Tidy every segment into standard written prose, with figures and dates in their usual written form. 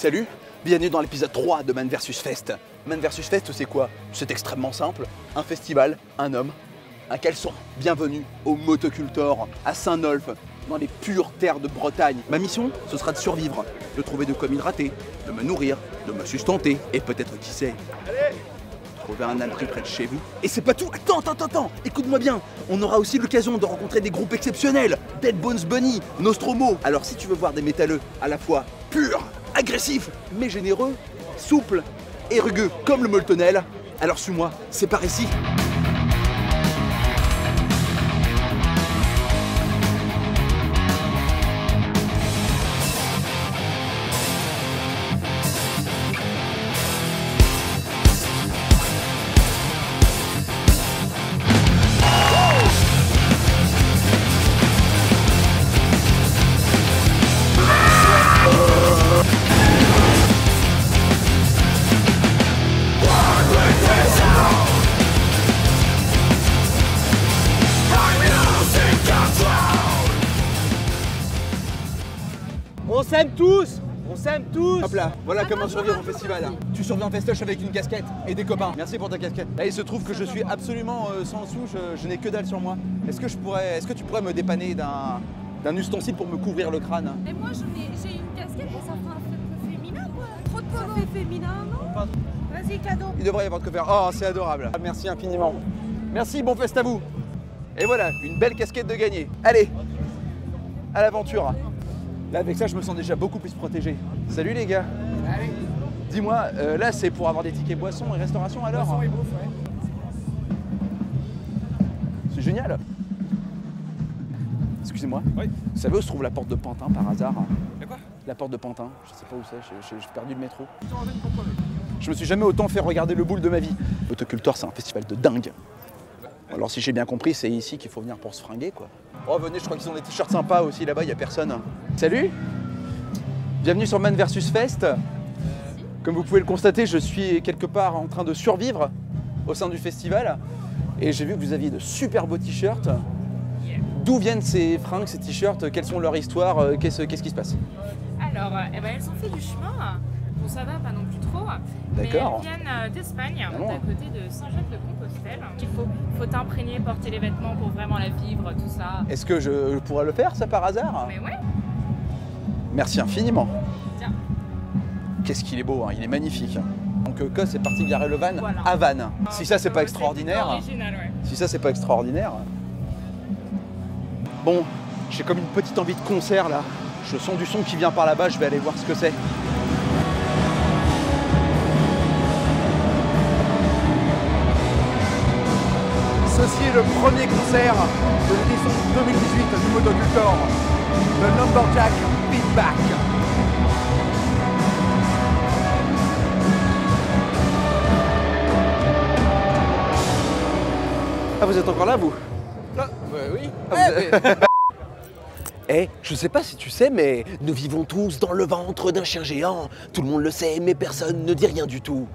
Salut, bienvenue dans l'épisode 3 de Man vs Fest. Man vs Fest, c'est quoi? C'est extrêmement simple. Un festival, un homme, un caleçon. Bienvenue au Motocultor, à Saint-Nolff, dans les pures terres de Bretagne. Ma mission, ce sera de survivre, de trouver de quoi m'hydrater, de me nourrir, de me sustenter, et peut-être, qui sait, trouver un abri près de chez vous. Et c'est pas tout, attends, écoute-moi bien. On aura aussi l'occasion de rencontrer des groupes exceptionnels, Dead Bones Bunny, Nostromo. Alors si tu veux voir des métalleux à la fois purs, agressifs, mais généreux, souples et rugueux comme le Moltonel, alors suis-moi, c'est par ici. On s'aime tous. Hop là, voilà comment survivre au festival. Tu survis en festoche avec une casquette et des copains. Merci pour ta casquette. Là, il se trouve que je suis absolument sans sous, je n'ai que dalle sur moi. Est-ce que tu pourrais me dépanner d'un ustensile pour me couvrir le crâne? Mais moi j'ai une casquette, mais ça fait un peu féminin quoi. Trop de polo. Ça fait féminin, non? Vas-y, cadeau. Il devrait y avoir de quoi faire. Oh, c'est adorable. Merci infiniment. Merci, bon fest à vous. Et voilà, une belle casquette de gagné. Allez, à l'aventure. Là, avec ça, je me sens déjà beaucoup plus protégé. Salut les gars. Allez. Dis-moi, là, c'est pour avoir des tickets boissons et restauration alors? Boisson et bouffe, ouais. C'est génial. Excusez-moi. Oui. Vous savez où se trouve la porte de Pantin par hasard? De quoi? La porte de Pantin. Je sais pas où c'est, j'ai perdu le métro. Je me suis jamais autant fait regarder le boule de ma vie. Motocultor, c'est un festival de dingue. Alors si j'ai bien compris, c'est ici qu'il faut venir pour se fringuer quoi. Oh venez, je crois qu'ils ont des t-shirts sympas aussi là-bas, il y a personne. Salut. Bienvenue sur Man vs Fest. Comme vous pouvez le constater, je suis quelque part en train de survivre au sein du festival. Et j'ai vu que vous aviez de super beaux t-shirts. D'où viennent ces fringues, ces t-shirts? Quelles sont leurs histoires? Qu'est-ce qui se passe? Alors, elles ont fait du chemin. Bon, ça va, pas non plus trop. D'accord. Mais elles viennent d'Espagne, Ah bon. d'à côté de Saint-Jacques-de-Compostelle. Il faut t'imprégner, porter les vêtements pour vraiment la vivre, tout ça. Est-ce que je pourrais le faire ça par hasard? Mais ouais, Merci infiniment. tiens. Qu'est-ce qu'il est beau, hein, il est magnifique. Donc Cos est parti garer le van Voilà. à Vannes. Si ça c'est pas extraordinaire, Original, ouais. si ça c'est pas extraordinaire. Bon, j'ai comme une petite envie de concert là. Je sens du son qui vient par là-bas, je vais aller voir ce que c'est. Ceci est le premier concert de l'édition 2018 du Motocultor, le Lumberjack Beatback. Ah, vous êtes encore là, vous? Oui. Eh, je sais pas si tu sais, mais nous vivons tous dans le ventre d'un chien géant. Tout le monde le sait, mais personne ne dit rien du tout.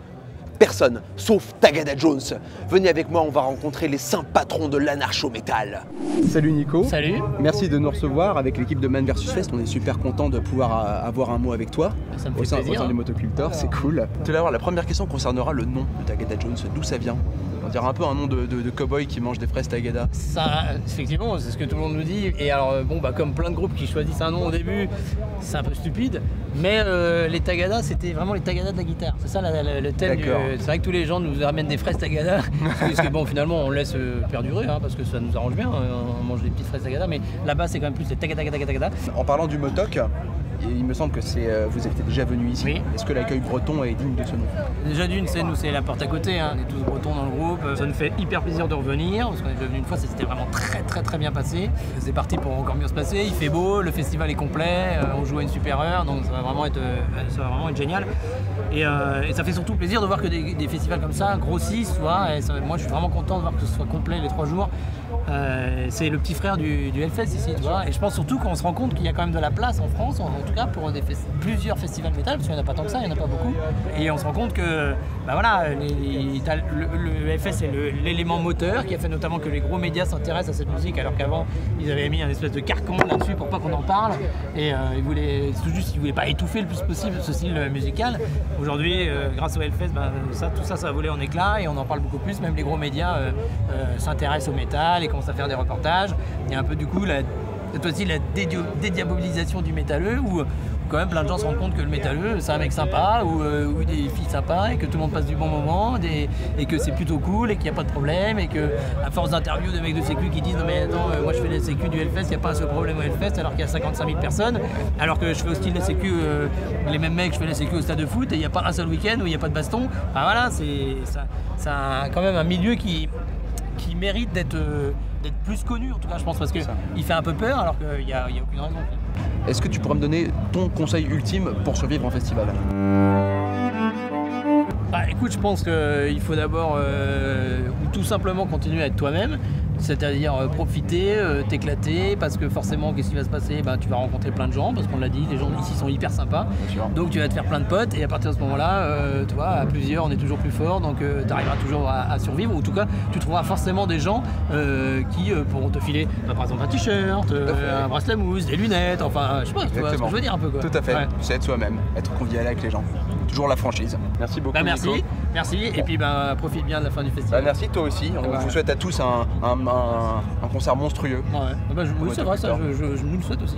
Personne, sauf Tagada Jones. Venez avec moi, on va rencontrer les saints patrons de l'anarcho-métal. Salut Nico. Salut. Merci de nous recevoir avec l'équipe de Man vs Fest. On est super content de pouvoir avoir un mot avec toi Ça me au fait sein plaisir. du Motocultor, c'est cool. Tout d'abord, la première question concernera le nom de Tagada Jones. D'où ça vient? On dirait un peu un nom de cow-boy qui mange des fraises Tagada. Ça, effectivement, c'est ce que tout le monde nous dit. Et alors, bon, bah, comme plein de groupes qui choisissent un nom au début, c'est un peu stupide. Mais les Tagada, c'était vraiment les Tagada de la guitare. C'est ça le thème. D'accord. C'est vrai que tous les gens nous ramènent des fraises Tagada. Parce que bon, finalement, on laisse perdurer, hein, parce que ça nous arrange bien. On mange des petites fraises Tagada. Mais là-bas, c'est quand même plus les Tagada. En parlant du Motoc, il me semble que vous êtes déjà venu ici. Oui. Est-ce que l'accueil breton est digne de ce nom? Déjà d'une, c'est la porte à côté, hein. On est tous bretons dans le groupe, ça nous fait hyper plaisir de revenir, parce qu'on est déjà venu une fois, ça s'était vraiment très bien passé. C'est parti pour encore mieux se passer, il fait beau, le festival est complet, on joue à une super heure, donc ça va vraiment être génial. Et ça fait surtout plaisir de voir que des festivals comme ça grossissent, tu vois, moi je suis vraiment content de voir que ce soit complet les 3 jours. c'est le petit frère du Hellfest ici, tu vois. Et je pense surtout qu'on se rend compte qu'il y a quand même de la place en France, en tout cas pour plusieurs festivals métal, parce qu'il n'y en a pas tant que ça, il n'y en a pas beaucoup. Et on se rend compte que bah voilà, le Hellfest c'est l'élément moteur qui a fait notamment que les gros médias s'intéressent à cette musique, alors qu'avant ils avaient mis un espèce de carcan là-dessus pour pas qu'on en parle. Et ils voulaient pas étouffer le plus possible ce style musical. Aujourd'hui, grâce au Hellfest, tout ça a volé en éclats et on en parle beaucoup plus. Même les gros médias s'intéressent au métal et commencent à faire des reportages. Il y a un peu du coup cette fois-ci la dédiabolisation du métalleux où quand même plein de gens se rendent compte que le métalleux c'est un mec sympa ou des filles sympas et que tout le monde passe du bon moment et que c'est plutôt cool et qu'il n'y a pas de problème et que à force d'interviews de mecs de sécu qui disent non mais attends moi je fais les sécu du Hellfest, il n'y a pas un seul problème au Hellfest alors qu'il y a 55 000 personnes alors que je fais aussi les sécu les mêmes mecs je fais les sécu au stade de foot et il n'y a pas un seul week-end où il n'y a pas de baston. Enfin voilà, c'est quand même un milieu qui mérite d'être plus connu en tout cas je pense parce qu'il fait un peu peur alors qu'il n'y a aucune raison. Est-ce que tu pourrais me donner ton conseil ultime pour survivre en festival? Bah écoute, je pense qu'il faut d'abord ou tout simplement continuer à être toi-même, c'est-à-dire profiter, t'éclater, parce que forcément qu'est-ce qui va se passer? Tu vas rencontrer plein de gens, parce qu'on l'a dit, les gens ici sont hyper sympas, donc tu vas te faire plein de potes et à partir de ce moment-là, tu vois, à plusieurs on est toujours plus fort, donc tu arriveras toujours à survivre, ou en tout cas tu trouveras forcément des gens qui pourront te filer par exemple un t-shirt, un bracelet mousse, des lunettes, enfin je sais pas, tu vois ce que je veux dire un peu quoi. Tout à fait, ouais. C'est être soi-même, être convivial avec les gens. Toujours la franchise. Merci beaucoup. Merci. Et puis profite bien de la fin du festival. Merci toi aussi. On vous souhaite à tous un concert monstrueux. Ouais. Oui, c'est vrai, ça, je nous le souhaite aussi.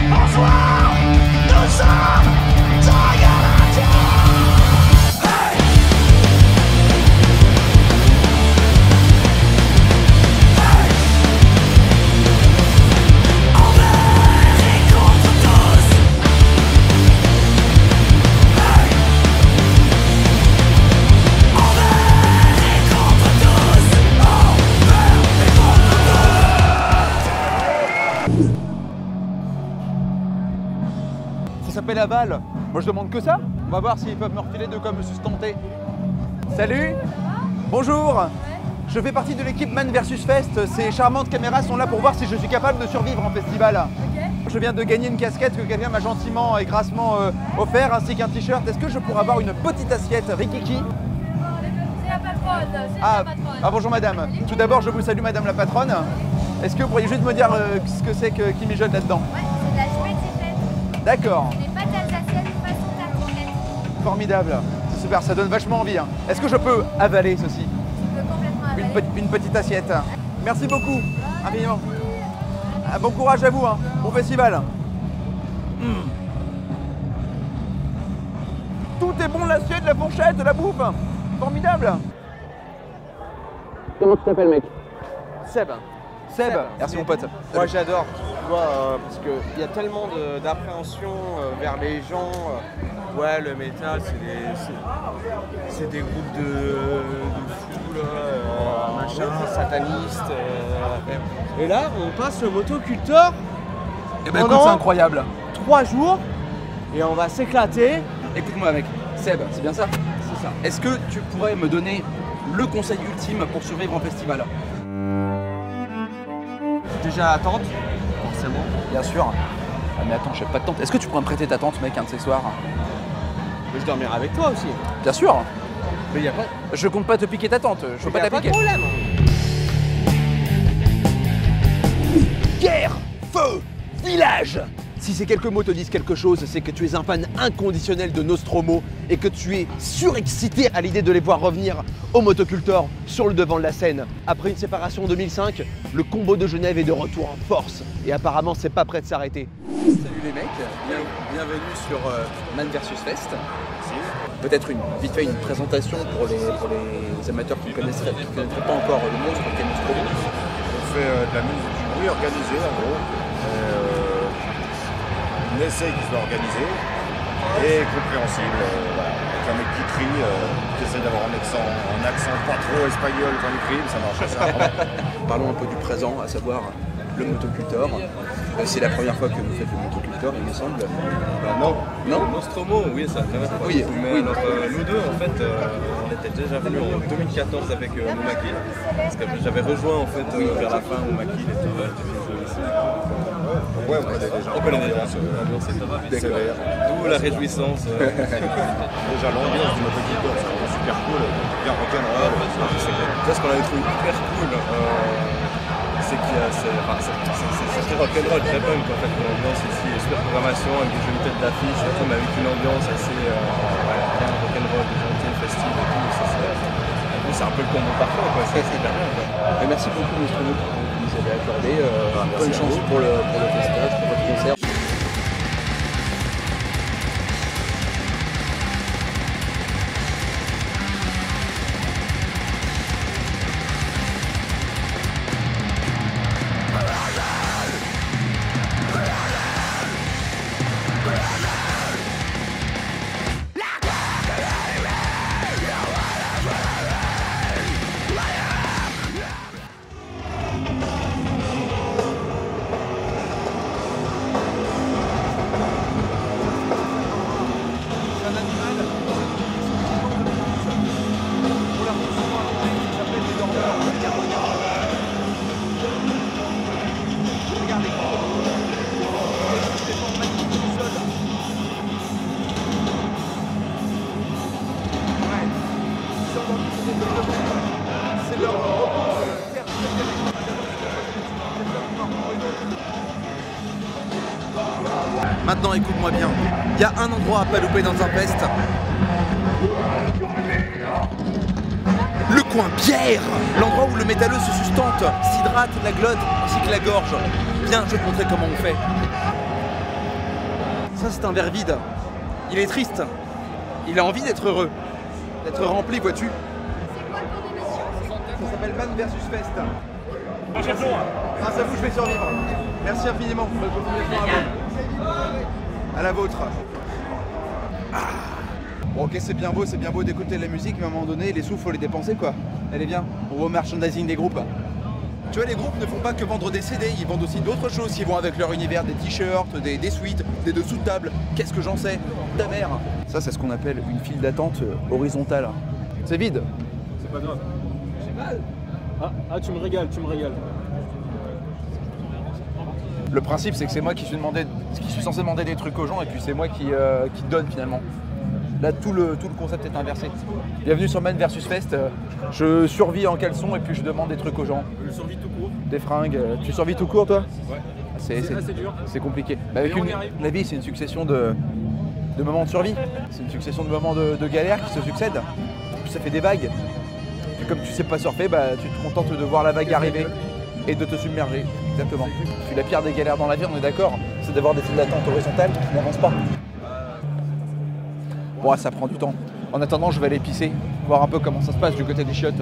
Bonsoir, nous sommes Ça s'appelle Aval. Moi je demande que ça. On va voir s'ils peuvent me refiler de quoi me sustenter. Salut. Bonjour. Je fais partie de l'équipe Man vs Fest. Ces charmantes caméras sont là pour voir si je suis capable de survivre en festival. Je viens de gagner une casquette que quelqu'un m'a gentiment et grassement offert, ainsi qu'un t-shirt. Est-ce que je pourrais avoir une petite assiette Rikiki? C'est la patronne, c'est la patronne. Bonjour madame. Tout d'abord je vous salue madame la patronne. Est-ce que vous pourriez juste me dire ce que c'est qui mijote là-dedans? Ouais, c'est de la Spätzle. D'accord. Des pâtes alsaciennes façon tartiflette. Formidable. C'est super, ça donne vachement envie. Est-ce que je peux avaler ceci? Tu peux complètement avaler. Une petite assiette. Merci beaucoup. Infiniment. Bon courage à vous, bon festival. Tout est bon, l'assiette, la fourchette, la bouffe. Formidable. Comment tu t'appelles, mec? Seb. Seb, merci mon pote. Moi j'adore, tu vois, parce qu'il y a tellement d'appréhension vers les gens. Ouais, le métal, c'est des groupes de fous, machin, satanistes. Et là, on passe le motoculteur. Eh ben écoute, c'est incroyable. 3 jours, et on va s'éclater. Écoute-moi mec, Seb, c'est bien ça? C'est ça. Est-ce que tu pourrais me donner le conseil ultime pour survivre en festival? Déjà la tente, forcément. Bien sûr. Ah mais attends, je n'ai pas de tente. Est-ce que tu pourrais me prêter ta tente mec un de ces soirs? Mais je dormirai avec toi aussi. Bien sûr. Mais y a pas. Je compte pas te piquer ta tente, je veux pas la piquer. Pas de problème. Guerre, feu, village. Si ces quelques mots te disent quelque chose, c'est que tu es un fan inconditionnel de Nostromo et que tu es surexcité à l'idée de les voir revenir au Motocultor sur le devant de la scène. Après une séparation en 2005, le combo de Genève est de retour en force et apparemment c'est pas prêt de s'arrêter. Salut les mecs, bienvenue sur Man vs Fest. Peut-être vite fait une présentation pour les amateurs qui ne connaîtraient pas encore le monstre qu'est Nostromo. On fait de la musique du bruit organisée en gros. Un essai qui soit organisé et compréhensible, voilà. Avec un mec qui crie, qui essaie d'avoir un accent pas trop espagnol quand il crie, ça marche ça. Parlons un peu du présent, à savoir le Motocultor. C'est la première fois que vous faites le motoculteur, il me semble. Non. Non. Nostromo, oui, c'est la première fois. Oui, Mais oui. alors, nous deux, en fait, on était déjà venus en 2014 avec Moumaki. Parce que j'avais rejoint en fait vers la fin Moumaki, les tourelles, ici. Ouais, on connaît déjà. On connaît déjà, l'ambiance est sévère. D'où la réjouissance. Déjà l'ambiance du motoculteur, c'est vraiment super cool, bien rock'n'roll. Ça, ce qu'on avait trouvé hyper cool, c'est qu'il y a c'est très rock'n'roll, très punk en fait, l'ambiance ici, super programmation avec des jolies têtes d'affiche, mais avec une ambiance assez bien rock'n'roll, gentille, festive et tout. C'est un peu le combo parfait, quoi. C'est hyper bien, quoi. Et merci beaucoup, monsieur Nouk, que vous nous avez accordé. Bonne chance pour le festival, pour votre concert. Maintenant, écoute-moi bien. Il y a un endroit à pas louper dans un fest. Le coin bière, l'endroit où le métalleux se sustente, s'hydrate la glotte ainsi que la gorge. Viens, je vais te montrer comment on fait. Ça, c'est un verre vide. Il est triste. Il a envie d'être heureux, d'être rempli, vois-tu. Ça s'appelle Man versus Fest. Grâce à vous, je vais survivre. Merci infiniment. Bonne continuation à vous. À la vôtre. Ah. Bon, ok, c'est bien beau d'écouter la musique, mais à un moment donné, les sous, faut les dépenser, quoi. Allez, viens, on va au merchandising des groupes. Tu vois, les groupes ne font pas que vendre des CD, ils vendent aussi d'autres choses. Ils vont avec leur univers, des t-shirts, des suites, des dessous de table. Qu'est-ce que j'en sais? Ta mère. Ça, c'est ce qu'on appelle une file d'attente horizontale. C'est vide. C'est pas grave. J'ai mal. Ah, tu me régales, tu me régales. Le principe, c'est que c'est moi qui suis censé demander des trucs aux gens, et puis c'est moi qui donne finalement. Là, tout le concept est inversé. Bienvenue sur Man versus Fest. Je survis en caleçon et puis je demande des trucs aux gens. Je survis tout court. Des fringues. Tu survis tout court, toi? Ouais. C'est assez dur. C'est compliqué. Mais avec on y arrive. la vie, c'est une succession de moments de survie. C'est une succession de moments de galère qui se succèdent. Puis ça fait des vagues. Et comme tu sais pas surfer, bah, tu te contentes de voir la vague arriver et de te submerger. Exactement. Puis la pire des galères dans la vie, on est d'accord, c'est d'avoir des files d'attente horizontales qui n'avancent pas. Bon, ça prend du temps. En attendant, je vais aller pisser, voir un peu comment ça se passe du côté des chiottes.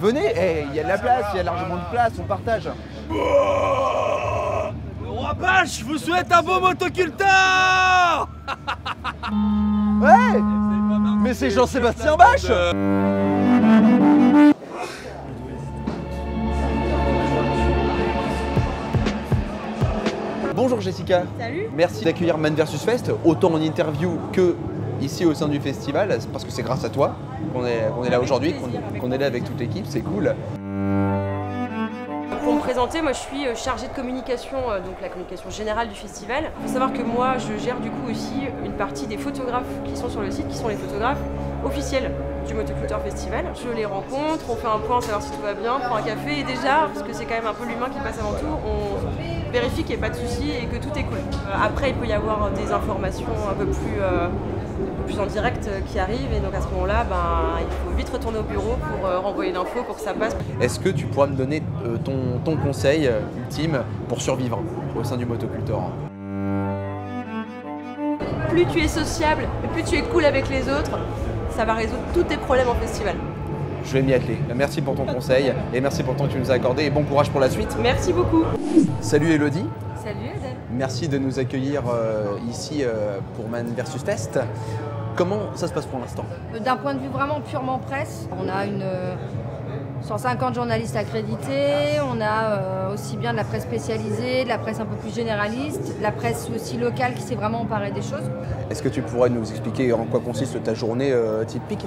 Venez, il y a de la place, il y a largement de place, on partage. Le roi Bache vous souhaite un beau motoculteur. Ouais, mais c'est Jean-Sébastien Bach. Bonjour Jessica. Salut. Merci d'accueillir Man versus Fest, autant en interview que ici au sein du festival, parce que c'est grâce à toi qu'on est là aujourd'hui, qu'on est là avec toute l'équipe, c'est cool. Pour me présenter, moi je suis chargée de communication, donc la communication générale du festival. Il faut savoir que moi je gère du coup aussi une partie des photographes qui sont sur le site, qui sont les photographes officiels du Motoculteur Festival. Je les rencontre, on fait un point, savoir si tout va bien, on prend un café et déjà, parce que c'est quand même un peu l'humain qui passe avant tout, on vérifie qu'il n'y ait pas de soucis et que tout est cool. Après il peut y avoir des informations un peu plus en direct qui arrivent et donc à ce moment-là, il faut vite retourner au bureau pour renvoyer l'info pour que ça passe. Est-ce que tu pourras me donner ton conseil ultime pour survivre au sein du Motoculteur? Plus tu es sociable et plus tu es cool avec les autres, ça va résoudre tous tes problèmes en festival. Je vais m'y atteler. Merci pour ton conseil et merci pour le temps que tu nous as accordé et bon courage pour la suite. Merci beaucoup. Salut Elodie. Salut Eden. Merci de nous accueillir ici pour Man versus Fest. Comment ça se passe pour l'instant? D'un point de vue vraiment purement presse, on a 150 journalistes accrédités, on a aussi bien de la presse spécialisée, de la presse un peu plus généraliste, de la presse aussi locale qui s'est vraiment emparée des choses. Est-ce que tu pourrais nous expliquer en quoi consiste ta journée typique?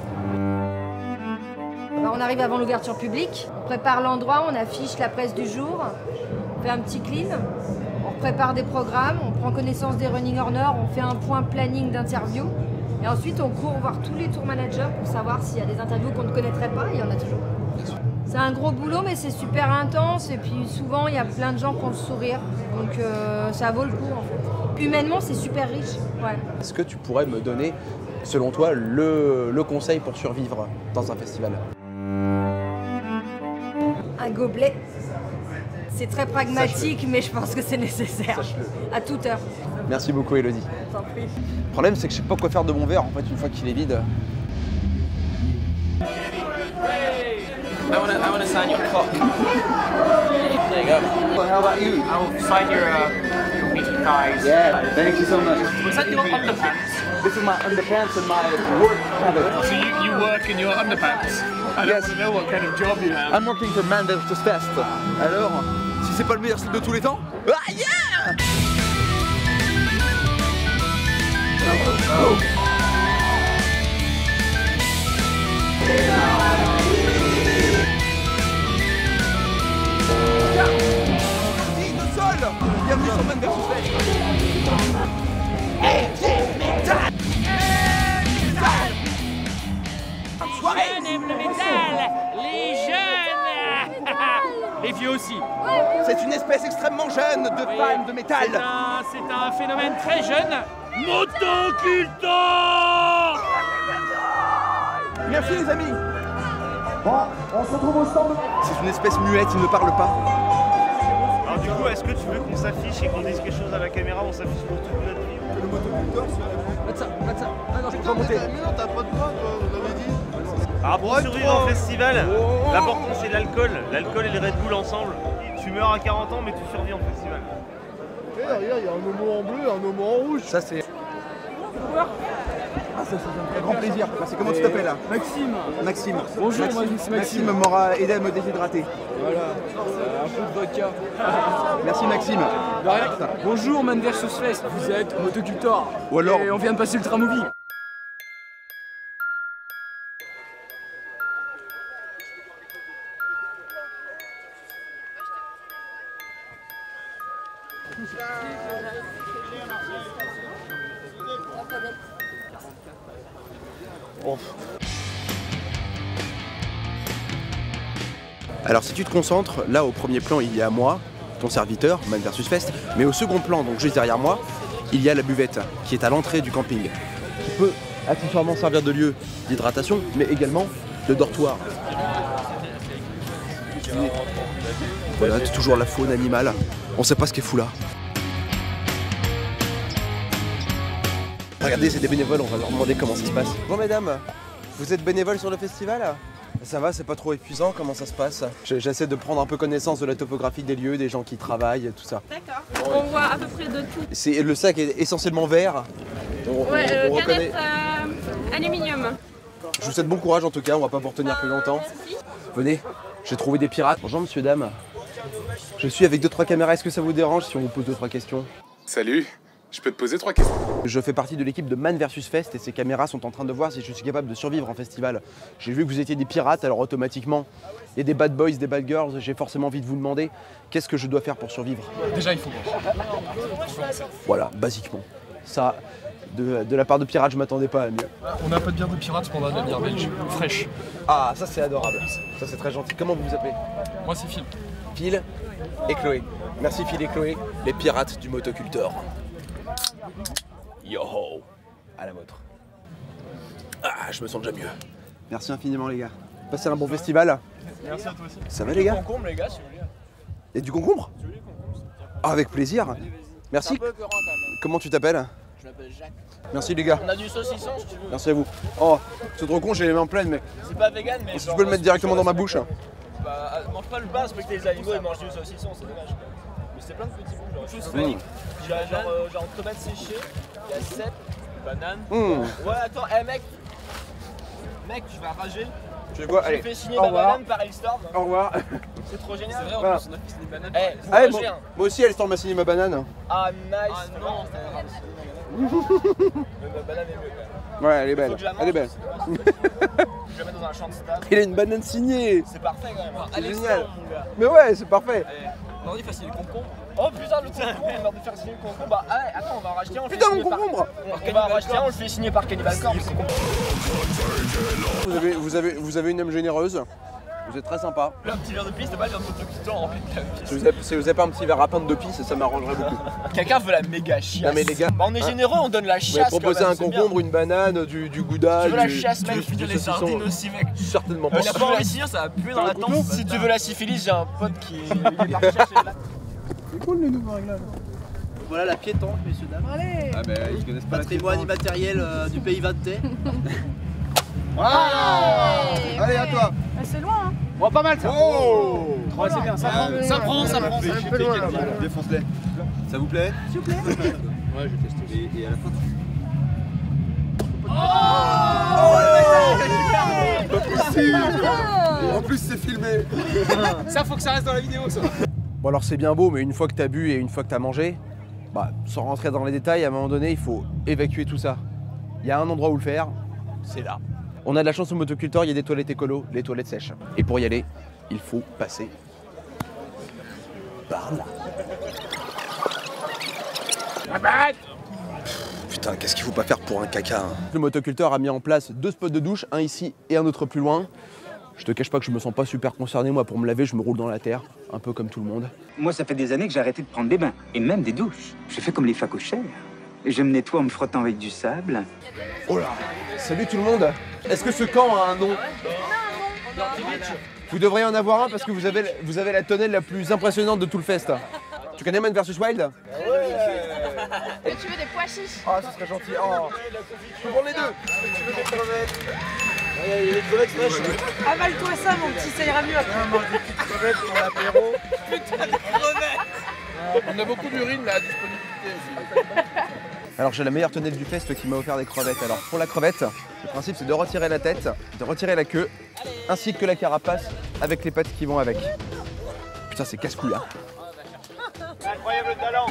On arrive avant l'ouverture publique, on prépare l'endroit, on affiche la presse du jour, on fait un petit clean, on prépare des programmes, on prend connaissance des running corners, on fait un point planning d'interview et ensuite on court voir tous les tour managers pour savoir s'il y a des interviews qu'on ne connaîtrait pas, il y en a toujours. C'est un gros boulot mais c'est super intense et puis souvent il y a plein de gens qui ont le sourire, donc ça vaut le coup en fait. Humainement c'est super riche. Ouais. Est-ce que tu pourrais me donner, selon toi, le conseil pour survivre dans un festival? Un gobelet. C'est très pragmatique, mais je pense que c'est nécessaire. À toute heure. Merci beaucoup, Elodie. Je t'en prie. Le problème, c'est que je sais pas quoi faire de mon verre, en fait, une fois qu'il est vide. I wanna sign your clock. There you go. Well, how about you? I'll sign your meeting cards. Yeah, thank you so much. Was that your underpants? This is my underpants and my work habit. So you work in your underpants? I don't want to know what kind of job you have. I'm working for Man vs Fest. Alors, si c'est pas le meilleur site de tous les temps? Ah yeah! Bienvenue sur Man vs Fest. Les jeunes aiment le métal. Les jeunes. Les vieux aussi. C'est une espèce extrêmement jeune de fans de métal. C'est un phénomène très jeune. Motocultor. Merci les amis. Bon, on se retrouve au stand. C'est une espèce muette, il ne parle pas. Alors du coup, est-ce que tu veux qu'on s'affiche et qu'on dise quelque chose à la caméra? On s'affiche pour toute notre vie? Le motoculteur, c'est... Ah non, je peux pas monter. Mais non, t'as pas de bras, toi, on avait dit. Alors pour survivre en festival, l'important c'est l'alcool. L'alcool et le Red Bull ensemble. Tu meurs à 40 ans, mais tu survis en festival. Et derrière, il y a un homo en bleu et un homo en rouge. Ça, c'est... Ah, ça fait un grand plaisir. Merci. Comment tu t'appelles là? Maxime. Maxime. Bonjour, moi je suis Maxime. Maxime m'aura aidé à me déshydrater. Voilà, un peu de vodka. Merci Maxime. De rien. Bonjour Man vs Fest, vous êtes Motocultor. Ou alors... Et on vient de passer Ultra Movie. Bon. Alors si tu te concentres, là au premier plan il y a moi, ton serviteur, Man vs Fest, mais au second plan, donc juste derrière moi, il y a la buvette qui est à l'entrée du camping, qui peut accessoirement servir de lieu d'hydratation, mais également de dortoir. Voilà, toujours la faune animale, on sait pas ce qu'est fou là. Regardez, c'est des bénévoles, on va leur demander comment ça se passe. Bon mesdames, vous êtes bénévoles sur le festival? Ça va, c'est pas trop épuisant, comment ça se passe? J'essaie de prendre un peu connaissance de la topographie des lieux, des gens qui travaillent, tout ça. D'accord. On voit à peu près de tout. Le sac est essentiellement vert. On reconnaît... canette aluminium. Je vous souhaite bon courage en tout cas, on va pas vous retenir plus longtemps. Merci. Venez, j'ai trouvé des pirates. Bonjour monsieur, dame. Je suis avec 2-3 caméras, est-ce que ça vous dérange si on vous pose 2-3 questions? Salut, je peux te poser 3 questions? Je fais partie de l'équipe de Man vs Fest et ces caméras sont en train de voir si je suis capable de survivre en festival. J'ai vu que vous étiez des pirates, alors automatiquement, il y a des bad boys, des bad girls, j'ai forcément envie de vous demander qu'est-ce que je dois faire pour survivre? Déjà, il faut Voilà, basiquement. Ça, de la part de pirates, je m'attendais pas à mieux. On n'a pas de bière de pirate, mais on a de la bière belge, fraîche. Ah, ça c'est adorable, ça c'est très gentil. Comment vous vous appelez? Moi, c'est Phil. Phil et Chloé. Merci Phil et Chloé, les pirates du motoculteur. Yo ho, à la moto. Ah, je me sens déjà mieux. Merci infiniment les gars. Passez un bon festival. Merci à toi aussi. Ça va les gars? Concombre les gars, si vous voulez. Et du concombre? Ah, avec plaisir. Merci. Comment tu t'appelles? Je m'appelle Jacques. Merci les gars. On a du saucisson si tu veux. Merci à vous. Oh, c'est trop con, j'ai les mains pleines mais... C'est pas vegan mais... Si tu peux le mettre directement dans ma bouche. Bah, mange pas le bas, respecter les animaux et mange du saucisson, c'est dommage. Mais c'est plein de petits bouts, genre juste genre tomates séchées, il y a cèpe, banane. Ouais, attends, mec, tu vas rager. Tu sais quoi? J'ai Allez, fait signer au ma revoir. banane par Elstorm. Au revoir. C'est trop génial. C'est vrai, en Voilà. plus, on a fait des bananes. Eh, Allez, moi, j'ai un. moi aussi, elle m'a signé ma banane. Ah, nice. Ah non, Mais ma banane est mieux quand même. Ouais, elle est Faut belle. que je la mange, Elle est belle. Je la mets dans un champ de stade. Il a une banane signée. C'est parfait quand même. C'est Allez, génial. Storm, mon gars. Mais ouais, c'est parfait. On aurait dit facile le concombre. Oh putain, le concombre, on va faire signer le concombre. Bah, ouais, attends, on va en racheter un. on le fait Putain, mon signer par- concombre. On va en racheter un, on le fait signer par Cannibal Corpse. Vous avez une âme généreuse. Vous êtes très sympa. Là, un petit verre de pisse, c'est pas le verre de motoculteur rempli de la pisse. Si vous avez pas un petit verre à peindre de pisse, ça m'arrangerait beaucoup. Quelqu'un veut la méga chiasse. Non mais les gars, Bah, on est généreux, on donne la vous chiasse. m'avez proposé quand même, un c'est bien. concombre, une banane, du gouda, Tu veux la du- chiasse, mec, du putain, les saucisson. sardines aussi, mec. Certainement pas. Il a pas envie de signer, ça va puer dans la tente. Si tu veux la syphilis, j'ai un pote qui est parti chercher là. C'est cool les nouveaux réglages. Voilà la piétonne, messieurs dames. Allez. Ah bah ils connaissent pas Patrimoine immatériel du pays vanté. Allez, à toi. C'est loin, hein. Bon, pas mal ça. Oh, C'est bien, ça prend. Ça prend, ça prend. C'est un peu loin, là. Défonce-les. Ça vous plaît? S'il vous plaît. Ouais, je teste. Et à la fin. Pas possible. En plus c'est filmé. Ça, faut que ça reste dans la vidéo, ça. Bon alors c'est bien beau, mais une fois que t'as bu et une fois que t'as mangé, bah sans rentrer dans les détails, à un moment donné, il faut évacuer tout ça. Il y a un endroit où le faire, c'est là. On a de la chance au motoculteur, il y a des toilettes écolo, les toilettes sèches. Et pour y aller, il faut passer par là. Putain, qu'est-ce qu'il faut pas faire pour un caca hein. Le motoculteur a mis en place 2 spots de douche, un ici et un autre plus loin. Je te cache pas que je me sens pas super concerné, moi pour me laver je me roule dans la terre, un peu comme tout le monde. Moi, ça fait des années que j'ai arrêté de prendre des bains, et même des douches. Je fais comme les facochères. Je me nettoie en me frottant avec du sable. Oh là! Salut tout le monde! Est-ce que ce camp a un nom? Vous devriez en avoir un parce que vous avez la tonnelle la plus impressionnante de tout le fest. Tu connais Man vs Wild? Et tu veux des pois chiches? Ah, ce serait gentil. Oh. Je peux prendre les deux. Tu veux des crevettes? Il y a les crevettes fraîches. Avale-toi ça, mon petit, ça ira mieux après. Mange des petites crevettes pour l'apéro. Putain de crevettes. On a beaucoup d'urine là à disponibilité aussi. Alors j'ai la meilleure tonnelle du fest qui m'a offert des crevettes. Alors pour la crevette, le principe c'est de retirer la tête, de retirer la queue, ainsi que la carapace avec les pattes qui vont avec. Putain c'est casse-couille hein. Incroyable talent.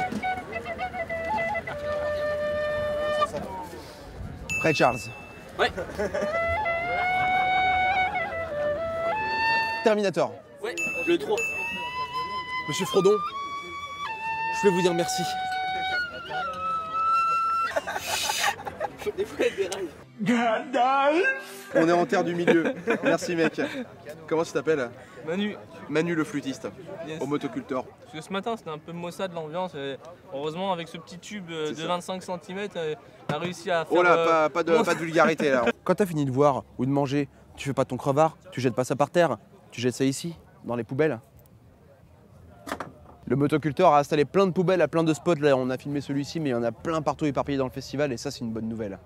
Prêt Charles? Ouais. Terminator. Ouais, le 3. Monsieur Frodon, je vais vous dire merci. Des fois, il y a des rails. On est en terre du milieu. Merci mec. Comment tu t'appelles? Manu. Manu le flûtiste, Yes. au motoculteur. Parce que ce matin c'était un peu maussade l'ambiance. Heureusement avec ce petit tube de 25 cm, on a réussi à faire... Oh là, pas de vulgarité là. Quand t'as fini de voir ou de manger, tu fais pas ton crevard, tu jettes pas ça par terre, tu jettes ça ici, dans les poubelles. Le motoculteur a installé plein de poubelles à plein de spots. Là, on a filmé celui-ci, mais il y en a plein partout éparpillés dans le festival et ça, c'est une bonne nouvelle.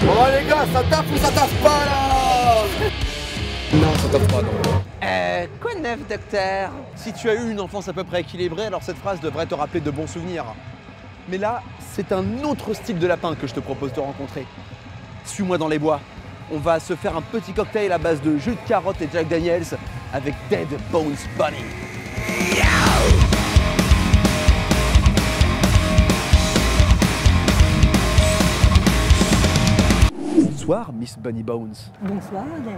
Bon les gars, ça tape ou ça tape pas là? Non, ça tape pas, non. Quoi de neuf, docteur? Si tu as eu une enfance à peu près équilibrée, alors cette phrase devrait te rappeler de bons souvenirs. Mais là, c'est un autre style de lapin que je te propose de rencontrer. Suis-moi dans les bois. On va se faire un petit cocktail à base de jus de carotte et Jack Daniels avec Dead Bones Bunny. Bonsoir, Miss Bunny Bones. Bonsoir, Adèle.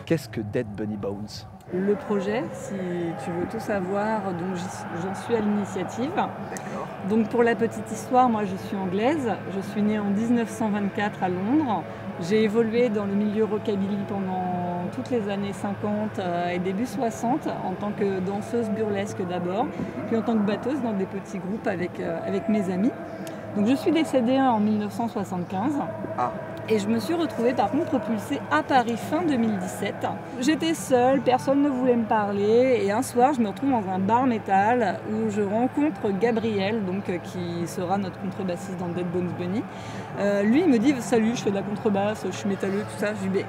Qu'est-ce que Dead Bunny Bones? Le projet, si tu veux tout savoir, donc j'en suis à l'initiative. Donc pour la petite histoire, moi je suis anglaise, je suis née en 1924 à Londres. J'ai évolué dans le milieu rockabilly pendant toutes les années 50 et début 60 en tant que danseuse burlesque d'abord, puis en tant que batteuse dans des petits groupes avec mes amis. Donc je suis décédée en 1975. Ah. Et je me suis retrouvée par contre propulsée à Paris fin 2017. J'étais seule, personne ne voulait me parler et un soir je me retrouve dans un bar métal où je rencontre Gabriel, donc, qui sera notre contrebassiste dans Dead Bones Bunny. Lui il me dit « Salut, je fais de la contrebasse, je suis métalleux, tout ça ». Je lui dis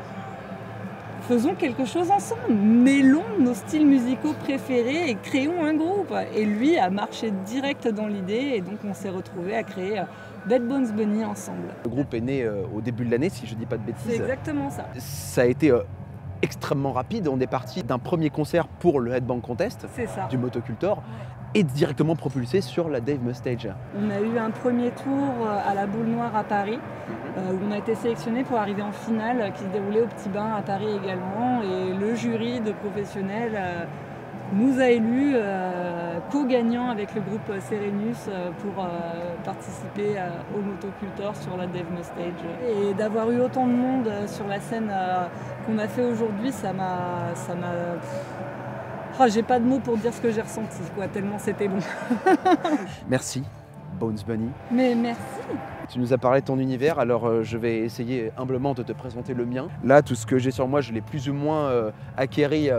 « faisons quelque chose ensemble, mêlons nos styles musicaux préférés et créons un groupe. Et lui a marché direct dans l'idée et donc on s'est retrouvés à créer Bad Bones Bunny ensemble. Le groupe est né au début de l'année, si je dis pas de bêtises. C'est exactement ça. Ça a été extrêmement rapide. On est parti d'un premier concert pour le Headbang Contest du Motocultor et directement propulsé sur la Dave Mustache. On a eu un premier tour à la Boule Noire à Paris, où on a été sélectionné pour arriver en finale qui se déroulait au Petit Bain à Paris également. Et le jury de professionnels nous a élus co-gagnants avec le groupe Serenus pour participer au Motocultor sur la Dave Mustache. Et d'avoir eu autant de monde sur la scène qu'on a fait aujourd'hui, ça m'a... Oh, j'ai pas de mots pour dire ce que j'ai ressenti, quoi, tellement c'était bon. Merci, Bones Bunny. Mais merci. Tu nous as parlé de ton univers, alors je vais essayer humblement de te présenter le mien. Là, tout ce que j'ai sur moi, je l'ai plus ou moins acquéri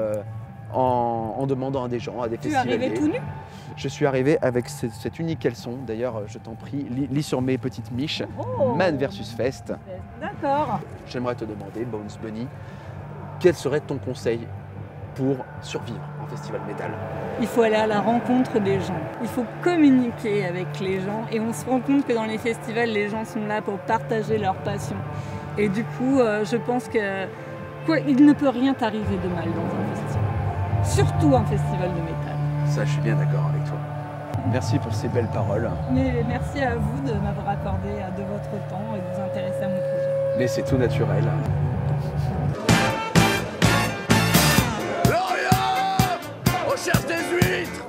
en demandant à des gens, à des festivaliers. Tu es arrivé tout nu? Je suis arrivé avec cette unique caleçon. D'ailleurs, je t'en prie, lis sur mes petites miches. Man vs Fest. D'accord. J'aimerais te demander, Bones Bunny, quel serait ton conseil pour survivre en festival métal? Il faut aller à la rencontre des gens. Il faut communiquer avec les gens et on se rend compte que dans les festivals, les gens sont là pour partager leur passion. Et du coup, je pense que il ne peut rien t'arriver de mal dans un festival. Surtout un festival de métal. Ça, je suis bien d'accord avec toi. Merci pour ces belles paroles. Mais merci à vous de m'avoir accordé de votre temps et de vous intéresser à mon projet. Mais c'est tout naturel. On cherche des huîtres.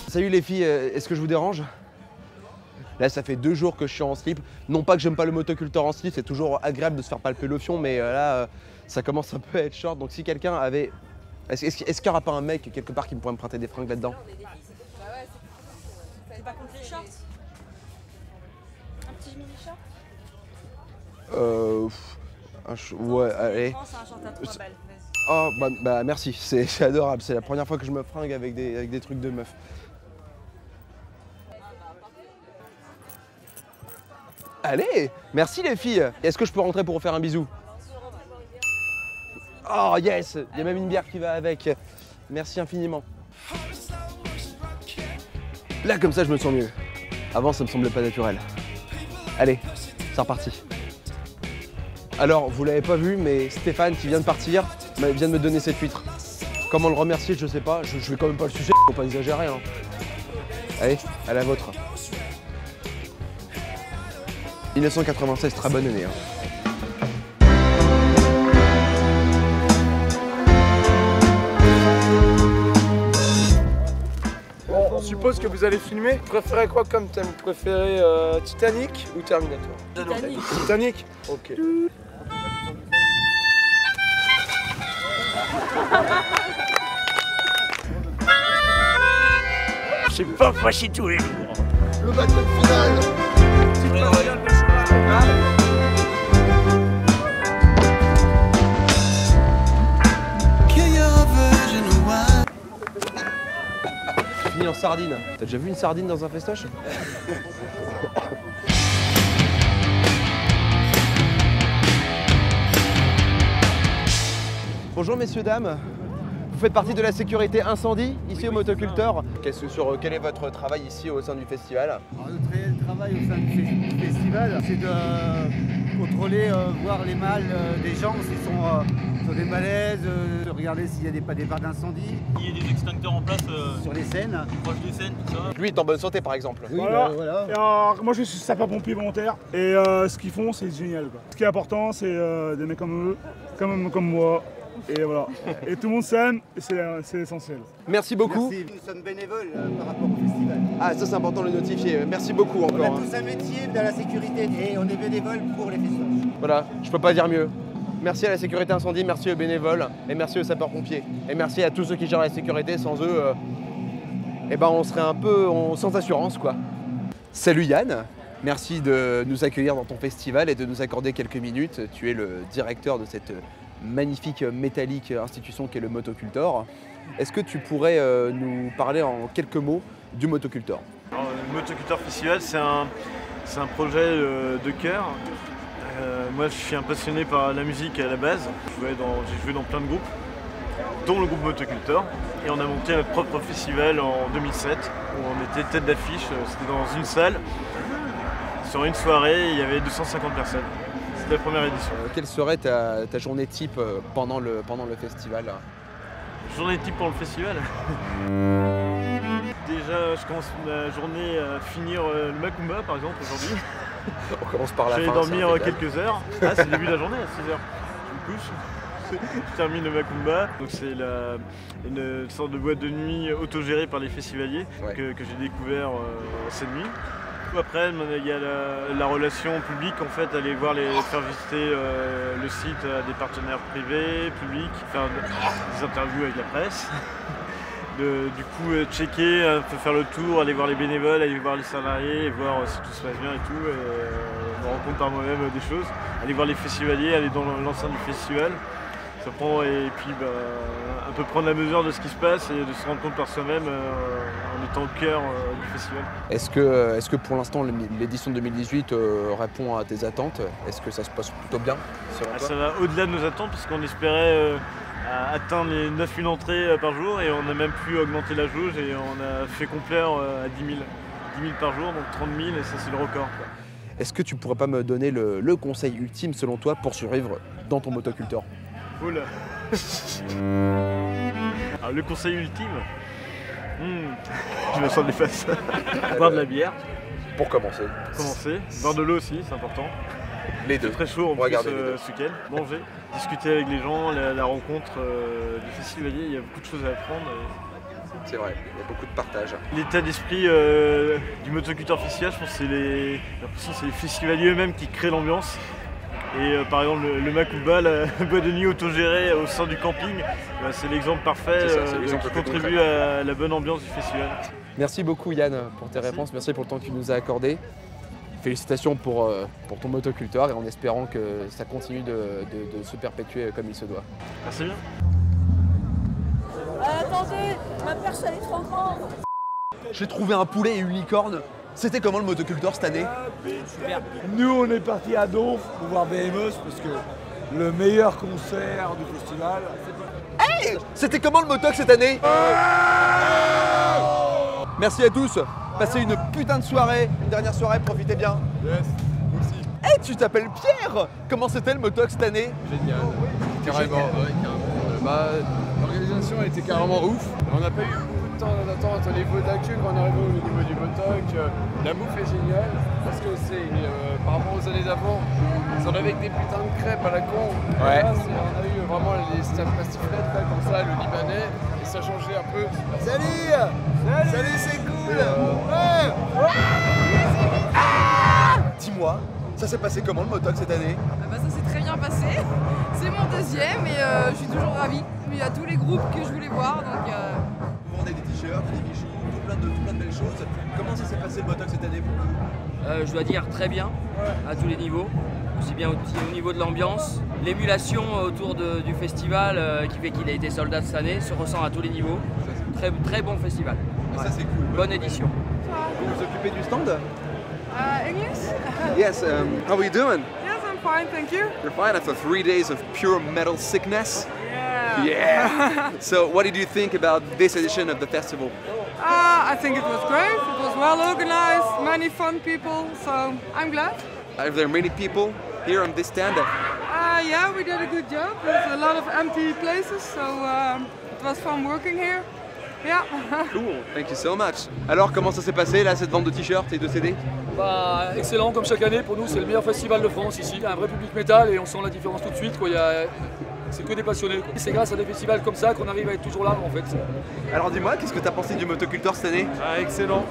Salut les filles, est-ce que je vous dérange? Là, ça fait 2 jours que je suis en slip. Non pas que j'aime pas le Motocultor en slip, c'est toujours agréable de se faire palper le fion, mais là, ça commence un peu à être short. Donc si quelqu'un avait... Est-ce qu'il n'y aura pas un mec quelque part qui pourrait me prêter des fringues là-dedans? C'est pas contre les shorts? Un petit mini-short? Ouais, allez. C'est un short à 3 balles. Oh, bah merci, c'est adorable. C'est la première fois que je me fringue avec des trucs de meuf. Allez, merci les filles. Est-ce que je peux rentrer pour faire un bisou? Oh yes, il y a même une bière qui va avec. Merci infiniment. Là, comme ça, je me sens mieux. Avant, ça me semblait pas naturel. Allez, c'est reparti. Alors, vous l'avez pas vu, mais Stéphane, qui vient de partir, vient de me donner cette huître. Comment le remercier, je sais pas. Je vais quand même pas le sucer, faut pas exagérer. Hein. Allez, à la vôtre. 1996, très bonne année. Hein. Bon, on suppose que vous allez filmer. Vous préférez quoi comme thème? Vous préférez Titanic ou Terminator? Titanic. Titanic? Ok. C'est pas facile tous les jours. Le battle final. J'ai fini en sardine. T'as déjà vu une sardine dans un festoche? Bonjour messieurs, dames. Vous faites partie de la sécurité incendie ici au Motocultor. Quel est votre travail ici au sein du festival? Alors, notre travail au sein du festival, c'est de contrôler, voir les mâles des gens, s'ils sont sur des malaises, de regarder s'il y a pas des barres d'incendie. Il y a des extincteurs en place sur les scènes. Proche des scènes, tout ça. Lui est en bonne santé par exemple. Oui, voilà. Et alors, moi je suis sapeur-pompier volontaire et ce qu'ils font c'est génial, quoi. Ce qui est important c'est des mecs comme eux, comme moi, Et voilà. Et tout le monde s'aime, et c'est l'essentiel. Merci beaucoup. Merci. Nous sommes bénévoles par rapport au festival. Ah, ça c'est important de le notifier. Merci beaucoup encore. On a tous un métier dans la sécurité et on est bénévoles pour les festoches. Voilà, je peux pas dire mieux. Merci à la sécurité incendie, merci aux bénévoles et merci aux sapeurs-pompiers. Et merci à tous ceux qui gèrent la sécurité. Sans eux, eh ben on serait un peu sans assurance quoi. Salut Yann, merci de nous accueillir dans ton festival et de nous accorder quelques minutes. Tu es le directeur de cette magnifique métallique institution qu'est le Motocultor. Est-ce que tu pourrais nous parler en quelques mots du Motocultor? Le Motocultor Festival, c'est un projet de cœur. Moi, je suis un passionné par la musique à la base. J'ai joué dans plein de groupes, dont le groupe Motocultor. Et on a monté notre propre festival en 2007, où on était tête d'affiche. C'était dans une salle. Sur une soirée, il y avait 250 personnes. C'était la première édition. Quelle serait ta journée type pendant le festival? Journée type pour le festival. Déjà, je commence ma journée à finir le Macumba, par exemple, aujourd'hui. On commence par la fin. Je vais dormir quelques heures. Ah, c'est le début de la journée, à 6h. Je me couche. Je termine le Macumba. Donc c'est une sorte de boîte de nuit autogérée par les festivaliers que j'ai découvert cette nuit. Après, il y a la relation publique, en fait, aller voir faire visiter le site à des partenaires privés, publics, faire des interviews avec la presse. Du coup, checker, un peu faire le tour, aller voir les bénévoles, aller voir les salariés, voir si tout se passe bien et tout. Et, je me rends compte par moi-même des choses. Aller voir les festivaliers, aller dans l'enceinte du festival. Ça prend, et puis un peu prendre la mesure de ce qui se passe et de se rendre compte par soi-même en étant au cœur du festival. Est-ce que pour l'instant l'édition 2018 répond à tes attentes? Est-ce que ça se passe plutôt bien selon toi? Ça va au-delà de nos attentes puisqu'on espérait atteindre les 9000 entrées par jour et on a même pu augmenter la jauge et on a fait complet à 10 000. 10 000 par jour, donc 30 000 et ça c'est le record. Est-ce que tu pourrais pas me donner le conseil ultime selon toi pour survivre dans ton Motocultor? Oula. Alors, le conseil ultime, je me sens des faces. Boire de la bière. Pour commencer. Boire de l'eau aussi, c'est important. Les deux. Très chaud en plus ce week-end. Manger, discuter avec les gens, la rencontre du festivalier, il y a beaucoup de choses à apprendre. C'est vrai, il y a beaucoup de partage. L'état d'esprit du Motocultor Festival, je pense que c'est les festivaliers eux-mêmes qui créent l'ambiance. Et par exemple le Macumba, la boîte de nuit autogérée au sein du camping, c'est l'exemple parfait qui contribue à la bonne ambiance du festival. Merci beaucoup Yann pour tes réponses, merci pour le temps que tu nous as accordé. Félicitations pour ton Motocultor et en espérant que ça continue de se perpétuer comme il se doit. Merci bien. Attendez, ma perche elle est trop grande. J'ai trouvé un poulet et une licorne. C'était comment le Motocultor cette année? Super. Nous on est partis à Donf pour voir BMS parce que le meilleur concert du festival. Hey, c'était comment le Motoc cette année? Merci à tous. Passez une putain de soirée, une dernière soirée, profitez bien. Yes, aussi. Hey, tu t'appelles Pierre? Comment c'était le Motoc cette année? Génial. Carrément, ouais, carrément. L'organisation a été carrément ouf. On n'a pas eu beaucoup de temps d'attente au niveau d'accueil quand on est arrivé au niveau du Motoc. La bouffe est géniale parce que c'est par rapport aux années d'avant, on avait des putains de crêpes à la con. Ouais. Là, on a eu vraiment les steaks pastiflettes là, comme ça, le libanais, et ça changeait un peu. Salut, c'est cool. Dis-moi, ça s'est passé comment le Motoc cette année? Ça s'est très bien passé. C'est mon deuxième et je suis toujours ravie. Il y a tous les groupes que je voulais voir. Donc, Vous vendez des t-shirts, des bijoux, tout plein de belles choses. Comment ça s'est passé le Motoc cette année pour vous? Je dois dire très bien, à tous les niveaux. Aussi bien au niveau de l'ambiance. L'émulation autour du festival qui fait qu'il a été sold out cette année se ressent à tous les niveaux. Très bon festival. Ça c'est cool. Bonne édition. Vous vous occupez du stand? English? Yes, how are you doing? Yes, I'm fine, thank you. You're fine after 3 days of pure metal sickness? Yeah. Yeah! So what did you think about this edition of the festival? I think it was great. It was well organized, many fun people, so I'm glad. Are there many people here on this stand? Yeah, we did a good job. There's a lot of empty places, so it was fun working here. Yeah. Cool, thank you so much. Alors, comment ça s'est passé là, cette vente de t-shirts et de CD? Excellent, comme chaque année. Pour nous, c'est le meilleur festival de France ici. Il y a un vrai public métal et on sent la différence tout de suite. Il y a c'est que des passionnés. C'est grâce à des festivals comme ça qu'on arrive à être toujours là en fait. Alors dis-moi, qu'est-ce que t'as pensé du Motocultor cette année? Excellent,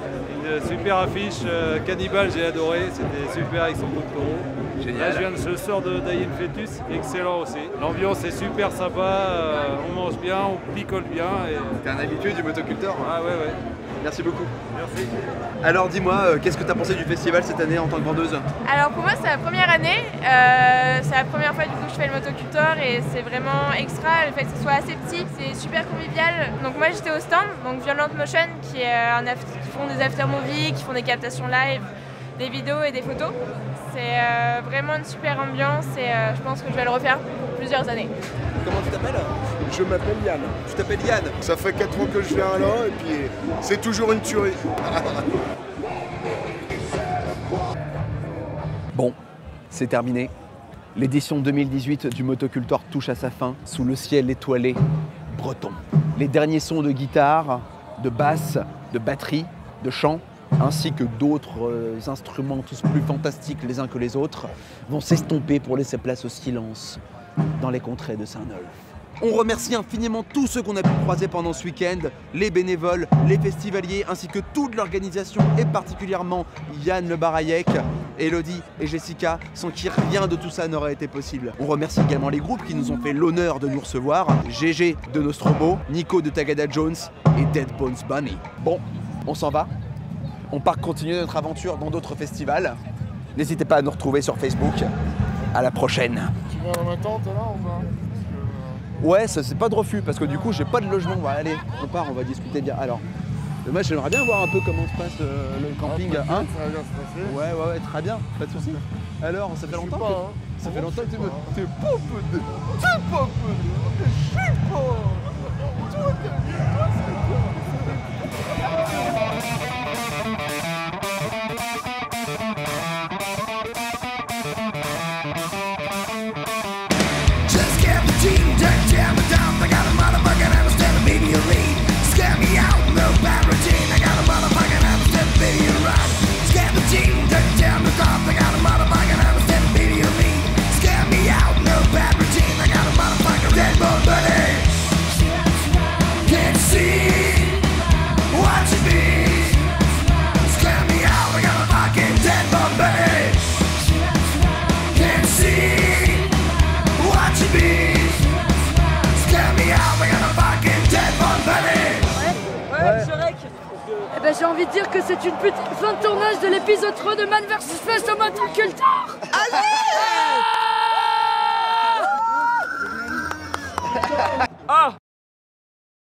une super affiche, Cannibal j'ai adoré, c'était super avec son coup de taureau. Là je sors de Dying Fetus, excellent aussi. L'ambiance est super sympa, on mange bien, on picole bien. T'es un habitué du Motocultor? Ah ouais. Merci beaucoup. Merci. Alors dis-moi, qu'est-ce que t'as pensé du festival cette année en tant que vendeuse? Alors pour moi c'est la première année, c'est la première fois du coup que je fais le Motocultor et c'est vraiment extra le fait que ce soit assez petit, c'est super convivial. Donc moi j'étais au stand, donc Violent Motion qui font des after-movies, qui font des captations live, des vidéos et des photos. C'est vraiment une super ambiance et je pense que je vais le refaire pour plusieurs années. Comment tu t'appelles? Je m'appelle Yann. Tu t'appelles Yann? Ça fait 4 ans que je viens là et puis c'est toujours une tuerie. Bon, c'est terminé. L'édition 2018 du Motocultor touche à sa fin sous le ciel étoilé breton. Les derniers sons de guitare, de basse, de batterie, de chant, ainsi que d'autres instruments tous plus fantastiques les uns que les autres, vont s'estomper pour laisser place au silence dans les contrées de Saint-Nolf. On remercie infiniment tous ceux qu'on a pu croiser pendant ce week-end, les bénévoles, les festivaliers, ainsi que toute l'organisation, et particulièrement Yann Le Baraillec, Elodie et Jessica, sans qui rien de tout ça n'aurait été possible. On remercie également les groupes qui nous ont fait l'honneur de nous recevoir, GG de Nostromo, Nico de Tagada Jones et Dead Bones Bunny. Bon, on s'en va. On part continuer notre aventure dans d'autres festivals. N'hésitez pas à nous retrouver sur Facebook. À la prochaine. Tu vas dans ma tente là ou pas? Ouais, ça c'est pas de refus parce que du coup j'ai pas de logement. Bah, allez, on part, on va discuter bien. Alors, moi j'aimerais bien voir un peu comment se passe le camping. Ouais, hein, ça va bien se passer. Ouais, très bien, pas de soucis. Alors, ça fait longtemps que... Ça fait longtemps que tu me... T'es pas peu de... T'es pas peu de... Je suis pas... Toi, J'ai envie de dire que c'est une petite fin de tournage de l'épisode 3 de Man vs Fest au Motocultor. Allez